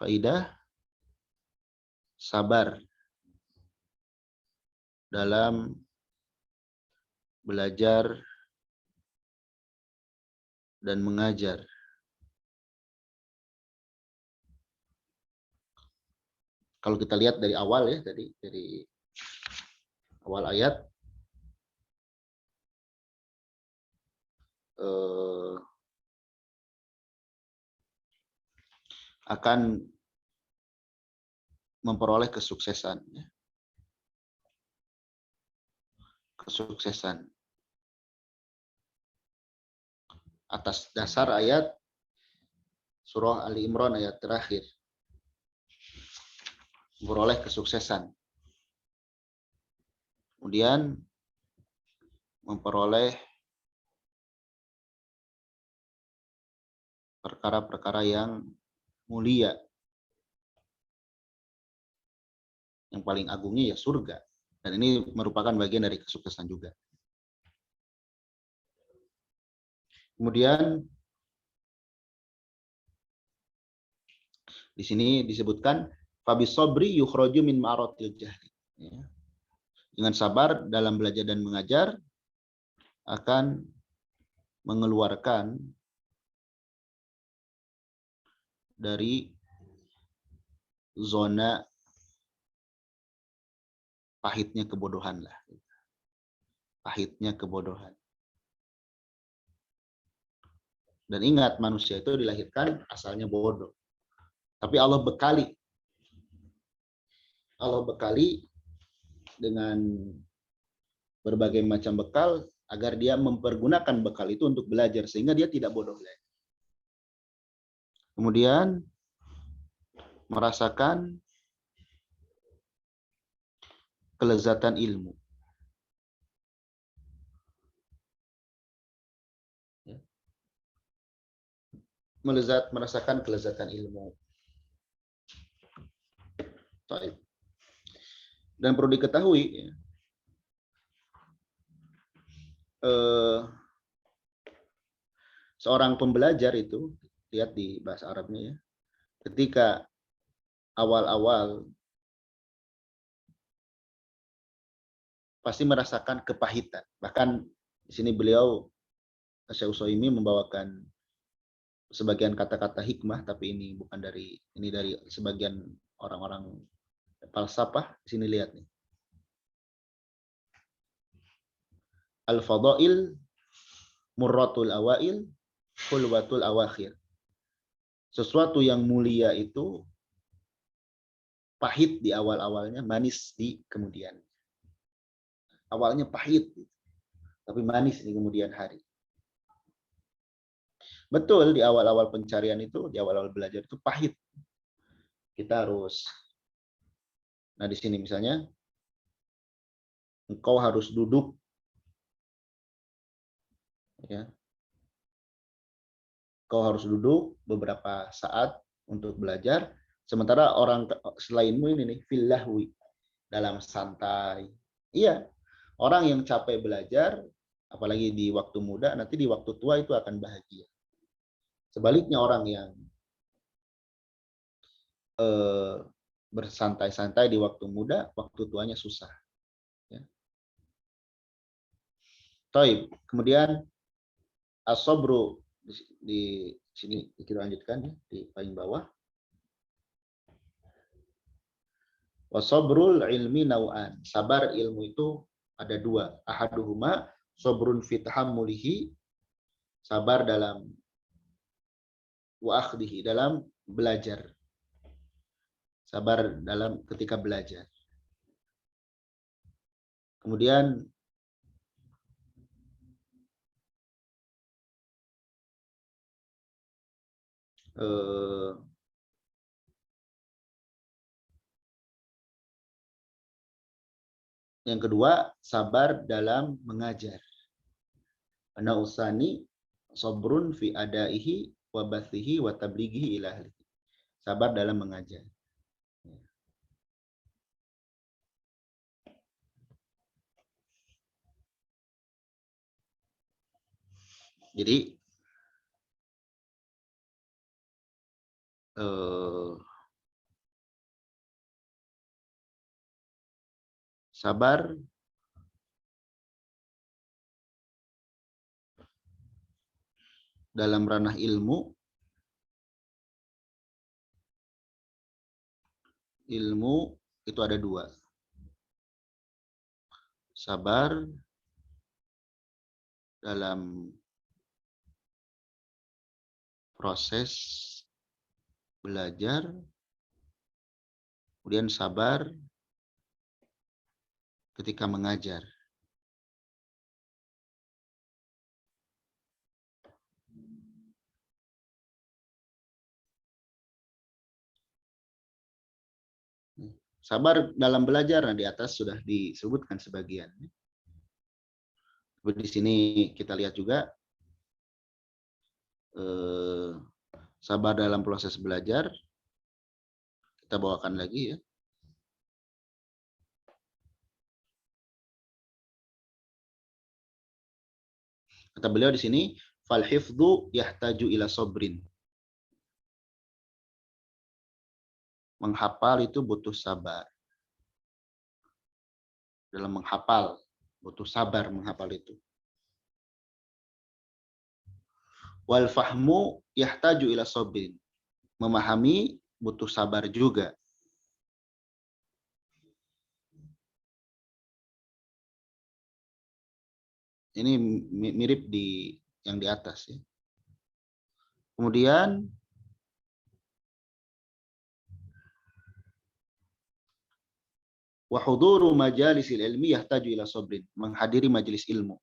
Faidah sabar dalam belajar dan mengajar. Kalau kita lihat dari awal, ya, dari awal ayat, akan memperoleh kesuksesan, ya. Kesuksesan atas dasar ayat surah Ali Imran ayat terakhir, memperoleh kesuksesan, kemudian memperoleh perkara-perkara yang mulia, yang paling agungnya ya surga, dan ini merupakan bagian dari kesuksesan juga. Kemudian di sini disebutkan fabis sobri yukhraju min ma'aratil jahli. Ya. Dengan sabar dalam belajar dan mengajar akan mengeluarkan dari zona pahitnya kebodohan lah. Pahitnya kebodohan. Dan ingat, manusia itu dilahirkan asalnya bodoh. Tapi Allah bekali dengan berbagai macam bekal agar dia mempergunakan bekal itu untuk belajar sehingga dia tidak bodoh lagi. Kemudian merasakan kelezatan ilmu. Merasakan kelezatan ilmu. Baik. Dan perlu diketahui, ya, seorang pembelajar itu, lihat di bahasa Arabnya ya, ketika awal-awal pasti merasakan kepahitan. Bahkan di sini beliau, Syekh Utsaimin, membawakan sebagian kata-kata hikmah, tapi ini bukan dari sebagian orang-orang falsafah. Di sini lihat nih. Al-fadail murratul awail, hulwatul awakhir. Sesuatu yang mulia itu pahit di awal-awalnya, manis di kemudian. Awalnya pahit, tapi manis di kemudian hari. Betul, di awal-awal pencarian itu, di awal-awal belajar itu pahit. Kita harus, nah di sini misalnya, engkau harus duduk, ya. Engkau harus duduk beberapa saat untuk belajar. Sementara orang selainmu ini nih, fillahwi, dalam santai. Iya, orang yang capek belajar, apalagi di waktu muda, nanti di waktu tua itu akan bahagia. Sebaliknya orang yang bersantai-santai di waktu muda, waktu tuanya susah. Ya. Taib. Kemudian as-sabru di sini kita lanjutkan ya, di paling bawah. Wasabrul ilmi nau'an. Sabar ilmu itu ada dua. Ahaduhuma sabrun fi tahammulihi, sabar dalam wa akhdihi, dalam belajar. Sabar dalam ketika belajar. Kemudian yang kedua, sabar dalam mengajar. Ana usani sabrun fi adaihi wa bathihi wa tablighihi ila ahlihi. Sabar dalam mengajar. Jadi sabar dalam ranah ilmu itu ada dua. Sabar dalam proses belajar, kemudian sabar ketika mengajar. Sabar dalam belajar, nah di atas sudah disebutkan sebagian. Di sini kita lihat juga sabar dalam proses belajar. Kita bawakan lagi ya. Kata beliau di sini, fal hifdzu yahtaju ila sabrin. Menghafal itu butuh sabar. Dalam menghafal butuh sabar menghafal itu. Wal fahmu yahtaju ila sabrin. Memahami butuh sabar juga. Ini mirip di yang di atas ya. Kemudian wa huduru majalisil ilmi yahtaju ila sabrin. Menghadiri majelis ilmu.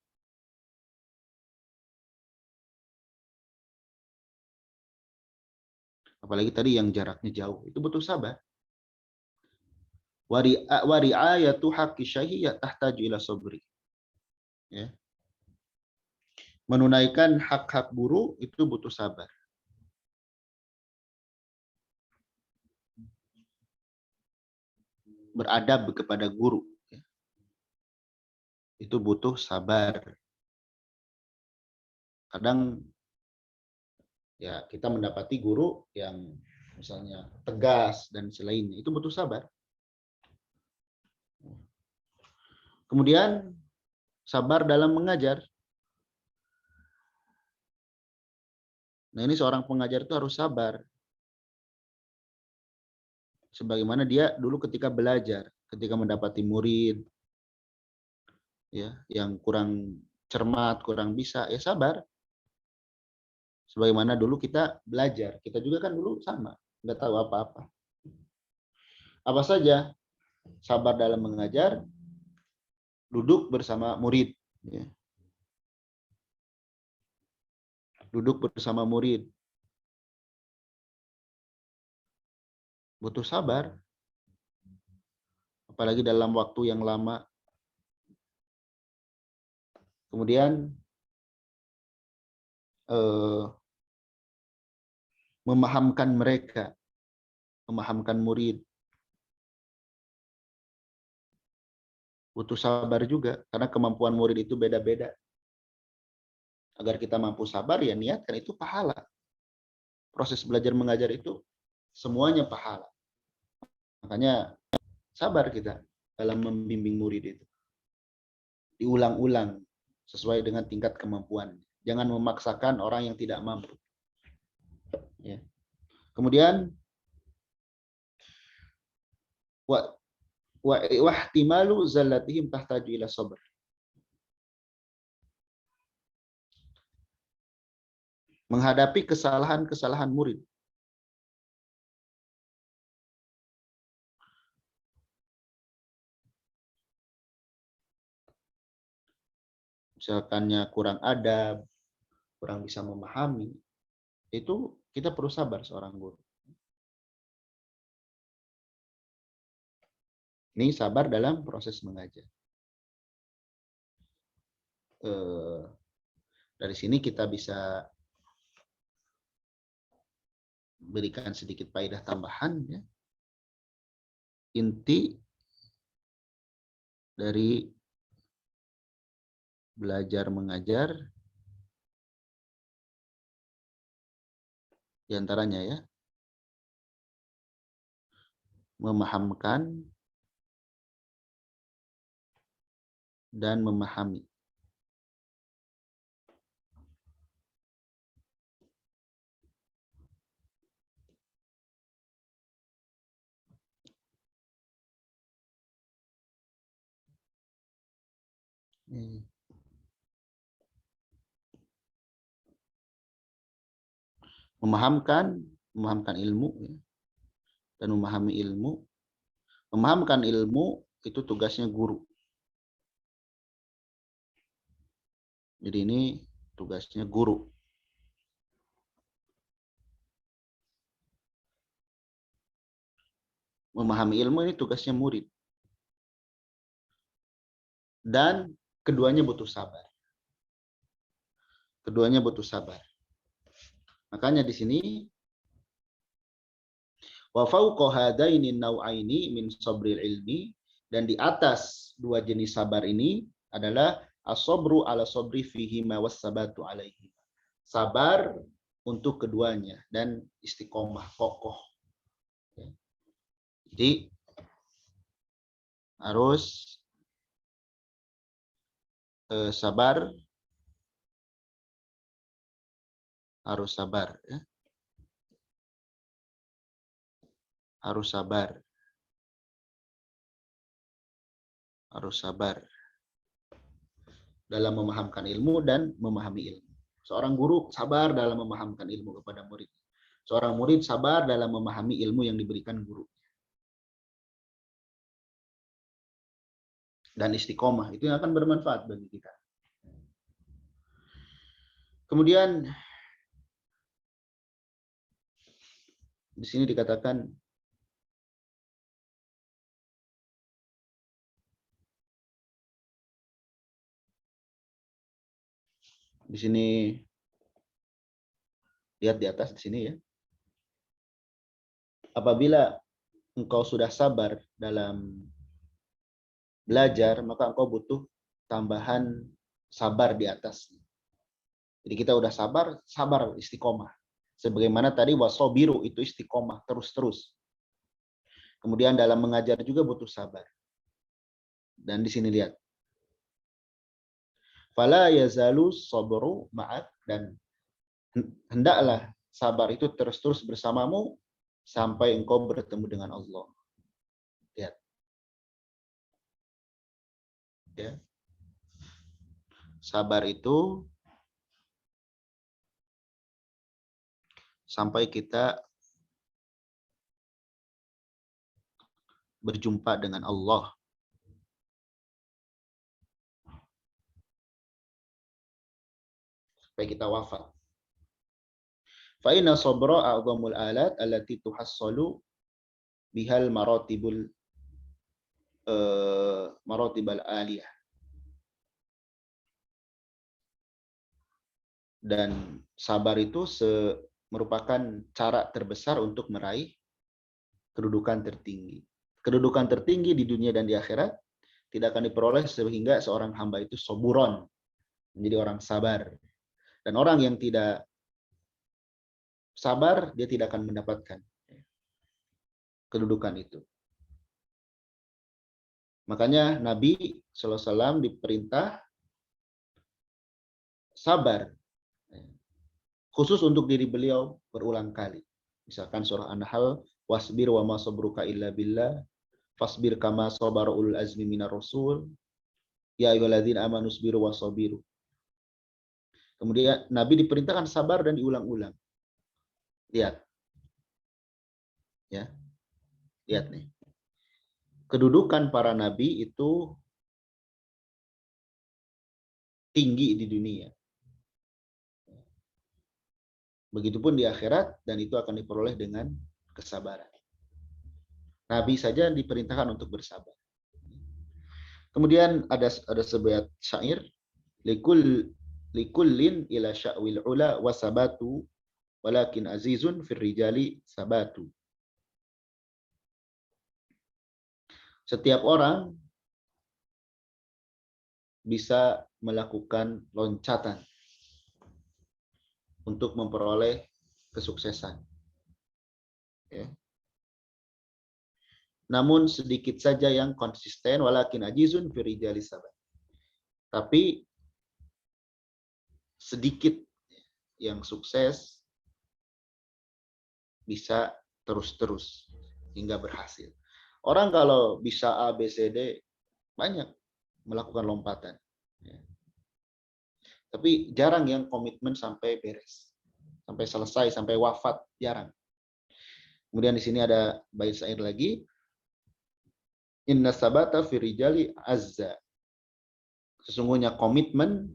Apalagi tadi yang jaraknya jauh, itu butuh sabar. Wa ri'ayatu haqqi syai'i tahtaju ila sabri. Ya. Menunaikan hak-hak guru itu butuh sabar. beradab kepada guru. Itu butuh sabar. Kadang ya kita mendapati guru yang misalnya tegas dan selainnya, itu butuh sabar. Kemudian sabar dalam mengajar. Nah, ini seorang pengajar itu harus sabar. Sebagaimana dia dulu ketika belajar, ketika mendapati murid ya yang kurang cermat, kurang bisa, ya sabar. Sebagaimana dulu kita belajar, kita juga kan dulu sama, nggak tahu apa-apa. Apa saja? Sabar dalam mengajar, duduk bersama murid. Ya. Duduk bersama murid. Butuh sabar. Apalagi dalam waktu yang lama. Kemudian memahamkan mereka, memahamkan murid. Butuh sabar juga, karena kemampuan murid itu beda-beda. Agar kita mampu sabar, ya niatkan, itu pahala. Proses belajar mengajar itu semuanya pahala. Makanya sabar kita dalam membimbing murid itu. Diulang-ulang sesuai dengan tingkat kemampuan. Jangan memaksakan orang yang tidak mampu. Ya. Kemudian wahtimalu zallatihim tahtaju ila sabr. Menghadapi kesalahan-kesalahan murid. Misalkannya kurang adab, kurang bisa memahami, itu kita perlu sabar seorang guru. Ini sabar dalam proses mengajar. Dari sini kita bisa berikan sedikit faedah tambahan. Ya. Inti dari belajar mengajar diantaranya ya, memahamkan dan memahami. Memahamkan ilmu ya, dan memahami ilmu. Memahamkan ilmu itu tugasnya guru. Jadi ini tugasnya guru. Memahami ilmu ini tugasnya murid. Dan keduanya butuh sabar. Keduanya butuh sabar. Makanya di sini wa fawqa hadaini nau'aini min sabril ilmi, dan di atas dua jenis sabar ini adalah as-sabru ala sabri fihi ma was-sabatu alaihi. Sabar untuk keduanya dan istiqomah, kokoh. Jadi harus sabar, harus sabar ya. Harus sabar. Harus sabar dalam memahamkan ilmu dan memahami ilmu. Seorang guru sabar dalam memahamkan ilmu kepada murid. Seorang murid sabar dalam memahami ilmu yang diberikan guru. Dan istiqomah, itu yang akan bermanfaat bagi kita. Kemudian di sini dikatakan di sini, lihat di atas di sini ya. Apabila engkau sudah sabar dalam belajar, maka engkau butuh tambahan sabar di atasnya. Jadi kita udah sabar, sabar istiqomah. Sebagaimana tadi wasobiru itu istiqomah terus-terus. Kemudian dalam mengajar juga butuh sabar. Dan di sini lihat. Fala yazalu sabru ma'ak, dan hendaklah sabar itu terus-terus bersamamu sampai engkau bertemu dengan Allah. Lihat. Ya. Sabar itu sampai kita berjumpa dengan Allah. Sampai kita wafat. Fa inna sabra a'dhamul alat allati tuhassalu bihal maratibul maratibal aliyah. Dan sabar itu merupakan cara terbesar untuk meraih kedudukan tertinggi. Kedudukan tertinggi di dunia dan di akhirat tidak akan diperoleh sehingga seorang hamba itu soburon, menjadi orang sabar. Dan orang yang tidak sabar, dia tidak akan mendapatkan kedudukan itu. Makanya Nabi SAW diperintah sabar, khusus untuk diri beliau berulang kali. Misalkan surah An-Nahl, wasbir wa ma sabruka illa billah, fasbir kama sabara ulul azmi minar rasul, ya ayyuhalladzina amanu sabiru wasabiru. Kemudian Nabi diperintahkan sabar dan diulang-ulang. Lihat. Ya. Lihat nih. Kedudukan para nabi itu tinggi di dunia. Begitupun di akhirat, dan itu akan diperoleh dengan kesabaran. Nabi saja diperintahkan untuk bersabar. Kemudian ada sebuah syair, likullin ila sya'wil ula wasabatu walakin azizun fir rijali sabatu. Setiap orang bisa melakukan loncatan untuk memperoleh kesuksesan. Ya. Namun sedikit saja yang konsisten, walakin ajizun fi rijali sabat. Tapi sedikit yang sukses bisa terus-terus hingga berhasil. Orang kalau bisa A, B, C, D, banyak melakukan lompatan. Ya. Tapi jarang yang komitmen sampai beres. Sampai selesai, sampai wafat, jarang. Kemudian di sini ada bait syair lagi. Inna sabata fi rijali azza. Sesungguhnya komitmen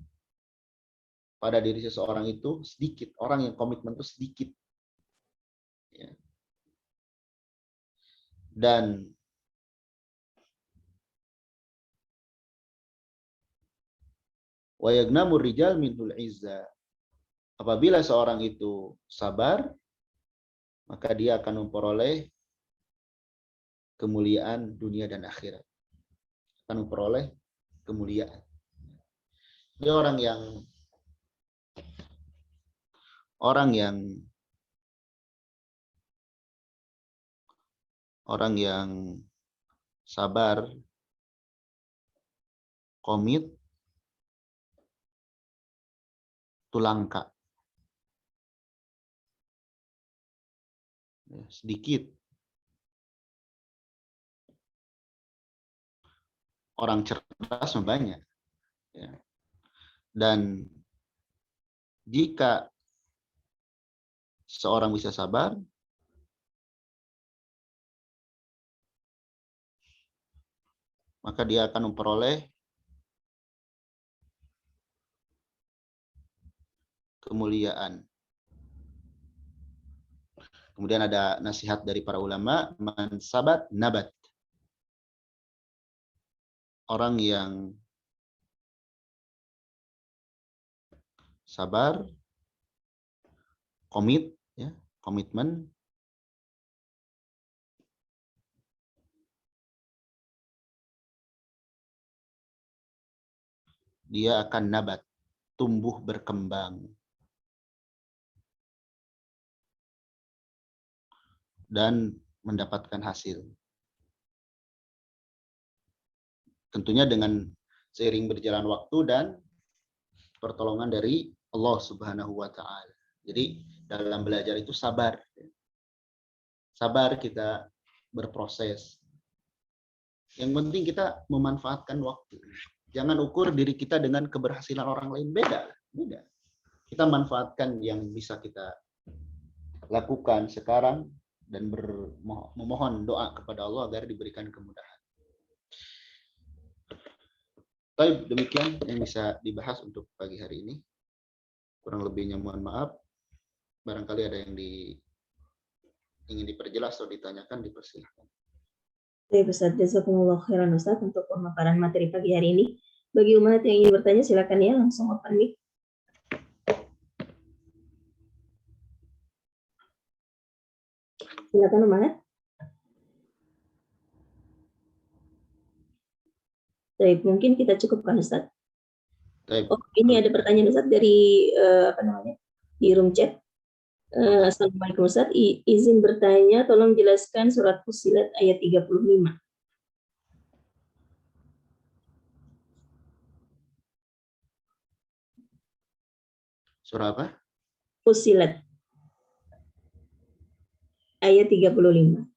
pada diri seseorang itu sedikit. Orang yang komitmen itu sedikit. Ya. Dan wa yagnamur rijal minhul izza. Apabila seorang itu sabar, maka dia akan memperoleh kemuliaan dunia dan akhirat. Akan memperoleh kemuliaan. Dia orang yang sabar, komit, itu langka. Sedikit. Orang cerdas banyak. Ya. Dan jika seorang bisa sabar, maka dia akan memperoleh kemuliaan. Kemudian ada nasihat dari para ulama, man sabat nabat. Orang yang sabar, komit, ya, komitmen, dia akan nabat, tumbuh berkembang. Dan mendapatkan hasil. Tentunya dengan seiring berjalan waktu dan pertolongan dari Allah Subhanahu wa taala. Jadi dalam belajar itu sabar. Sabar kita berproses. Yang penting kita memanfaatkan waktu. Jangan ukur diri kita dengan keberhasilan orang lain, beda. Kita manfaatkan yang bisa kita lakukan sekarang dan memohon doa kepada Allah agar diberikan kemudahan. Baik, demikian yang bisa dibahas untuk pagi hari ini. Kurang lebihnya mohon maaf. Barangkali ada yang ingin diperjelas atau ditanyakan, dipersilahkan. Baik Ustaz, jazakumullah khairan Ustaz untuk pemaparan materi pagi hari ini. Bagi umat yang ingin bertanya silakan ya, langsung open mic. Silakan umat. Baik, mungkin kita cukupkan Ustaz. Oh, ini ada pertanyaan Ustaz dari di room chat. Assalamualaikum Ustaz, izin bertanya, tolong jelaskan surat Fussilat ayat 35. Surah apa? Fussilat ayat 35.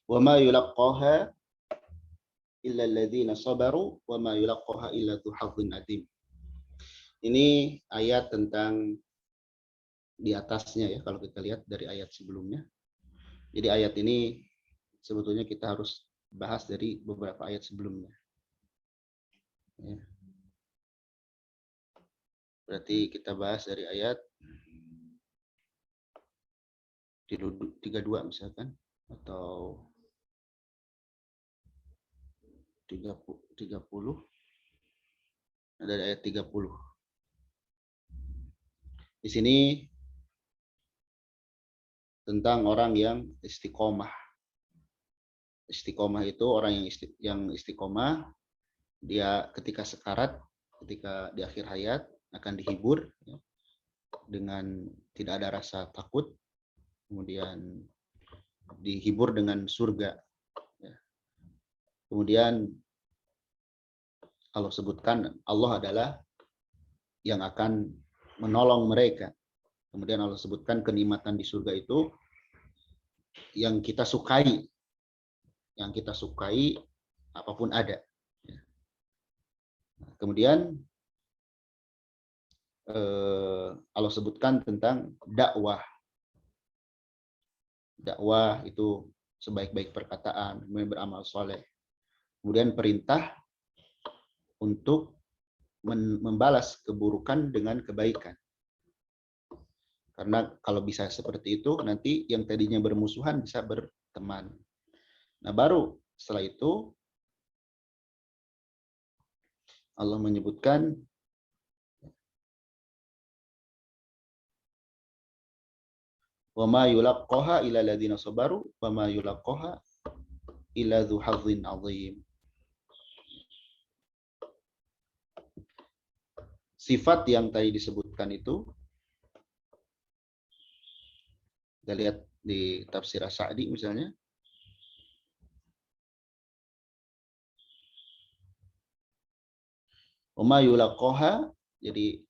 Wa ma yulaqqaha illa alladziina sabaru wa ma yulaqqaha illa dzu hazzin adzim. Ini ayat tentang di atasnya ya, kalau kita lihat dari ayat sebelumnya. Jadi ayat ini sebetulnya kita harus bahas dari beberapa ayat sebelumnya. Ya. Berarti kita bahas dari ayat 32 misalkan, atau 30. Dari ayat 30. Di sini tentang orang yang istiqomah. Istiqomah itu orang yang istiqomah, dia ketika sekarat, ketika di akhir hayat akan dihibur ya, dengan tidak ada rasa takut, kemudian dihibur dengan surga. Ya. Kemudian Allah sebutkan Allah adalah yang akan menolong mereka. Kemudian Allah sebutkan kenikmatan di surga itu yang kita sukai. Yang kita sukai apapun ada. Kemudian Allah sebutkan tentang dakwah. Dakwah itu sebaik-baik perkataan, kemudian beramal soleh. Kemudian perintah untuk membalas keburukan dengan kebaikan. Karena kalau bisa seperti itu, nanti yang tadinya bermusuhan bisa berteman. Nah, baru setelah itu Allah menyebutkan wa ma yulaqqaha illa alladziina sabaru wa ma yulaqqaha illa dzu hazzin 'adzim. Sifat yang tadi disebutkan itu, kita lihat di tafsir As-Sa'di misalnya, Uma yulaqqaha, jadi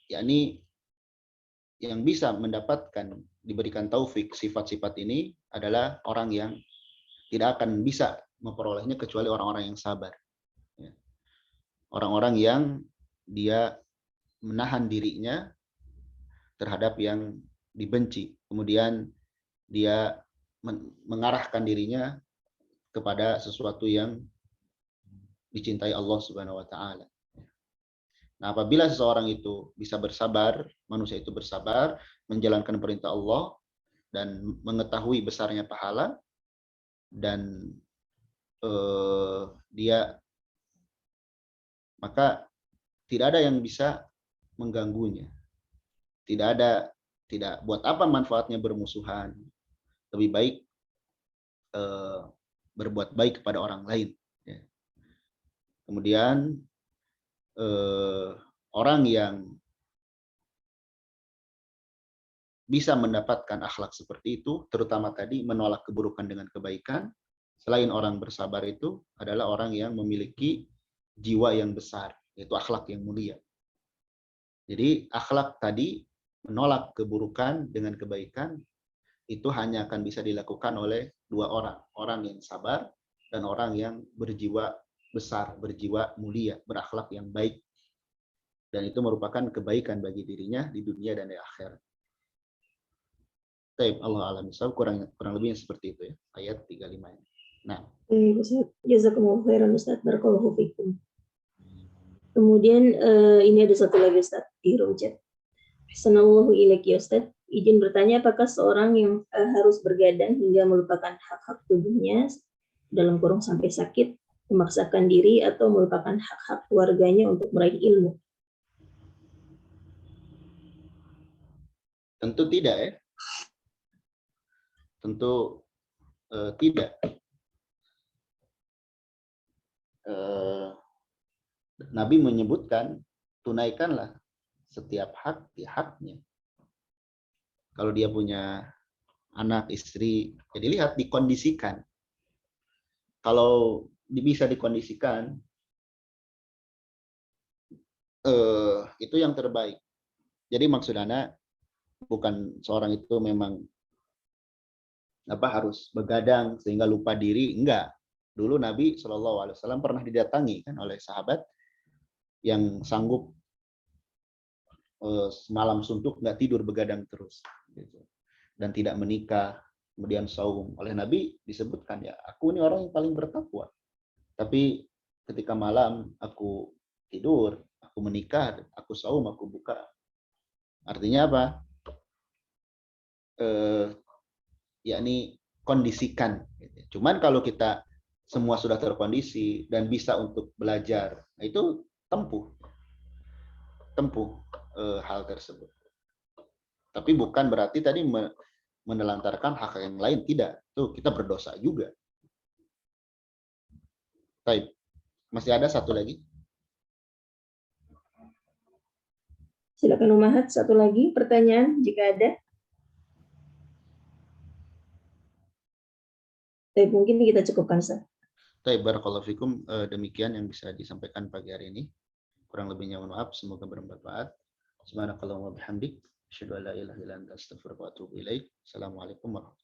yakni yang bisa mendapatkan diberikan taufik sifat-sifat ini adalah orang yang tidak akan bisa memperolehnya kecuali orang-orang yang sabar. Orang-orang yang dia menahan dirinya terhadap yang dibenci. Kemudian dia mengarahkan dirinya kepada sesuatu yang dicintai Allah Subhanahu wa taala. Nah, apabila seseorang itu bisa bersabar, manusia itu bersabar menjalankan perintah Allah dan mengetahui besarnya pahala, dan dia, maka tidak ada yang bisa mengganggunya. Tidak buat apa manfaatnya bermusuhan. Lebih baik berbuat baik kepada orang lain. Kemudian orang yang bisa mendapatkan akhlak seperti itu, terutama tadi menolak keburukan dengan kebaikan, selain orang bersabar itu adalah orang yang memiliki jiwa yang besar, yaitu akhlak yang mulia. Jadi akhlak tadi, menolak keburukan dengan kebaikan, itu hanya akan bisa dilakukan oleh dua orang. Orang yang sabar dan orang yang berjiwa besar, berjiwa mulia, berakhlak yang baik. Dan itu merupakan kebaikan bagi dirinya di dunia dan di akhirat. Allah alam, kurang lebihnya seperti itu ya, ayat 35 ini. Nah, jazakumullah khairan Ustaz, barakallahu fikum. Kemudian ini ada satu lagi Ustaz di room chat. Assalamualaikum ilaiki Ustaz. Izin bertanya, apakah seorang yang harus bergadang hingga melupakan hak-hak tubuhnya dalam kurung sampai sakit, memaksakan diri, atau melupakan hak-hak keluarganya untuk meraih ilmu? Tentu tidak ya. Tentu tidak. Nabi menyebutkan, tunaikanlah setiap hak di haknya. Kalau dia punya anak, istri, jadi lihat, dikondisikan. Kalau bisa dikondisikan, itu yang terbaik. Jadi maksud Anda, bukan seorang itu memang harus begadang sehingga lupa diri, enggak. Dulu Nabi SAW pernah didatangi kan oleh sahabat yang sanggup semalam suntuk nggak tidur, begadang terus gitu. Dan tidak menikah, kemudian saum. Oleh Nabi disebutkan, ya, aku ini orang yang paling bertakwa, tapi ketika malam aku tidur, aku menikah, aku saum, aku buka. Artinya apa? Yakni kondisikan. Cuman kalau kita semua sudah terkondisi dan bisa untuk belajar, itu tempuh hal tersebut. Tapi bukan berarti tadi menelantarkan hak yang lain, tidak. Tuh kita berdosa juga. Baik. Masih ada satu lagi? Silakan Umahat, satu lagi pertanyaan jika ada. Tapi mungkin kita cukupkan, Ustaz. Baik, barakallahu fikum. Demikian yang bisa disampaikan pagi hari ini. Kurang lebihnya mohon maaf, semoga bermanfaat. Subhanakallahumma bihamdik, asyhadu an la ilaha illa anta, astaghfiruka wa atubu ilaik. Assalamualaikum warahmatullahi wabarakatuh.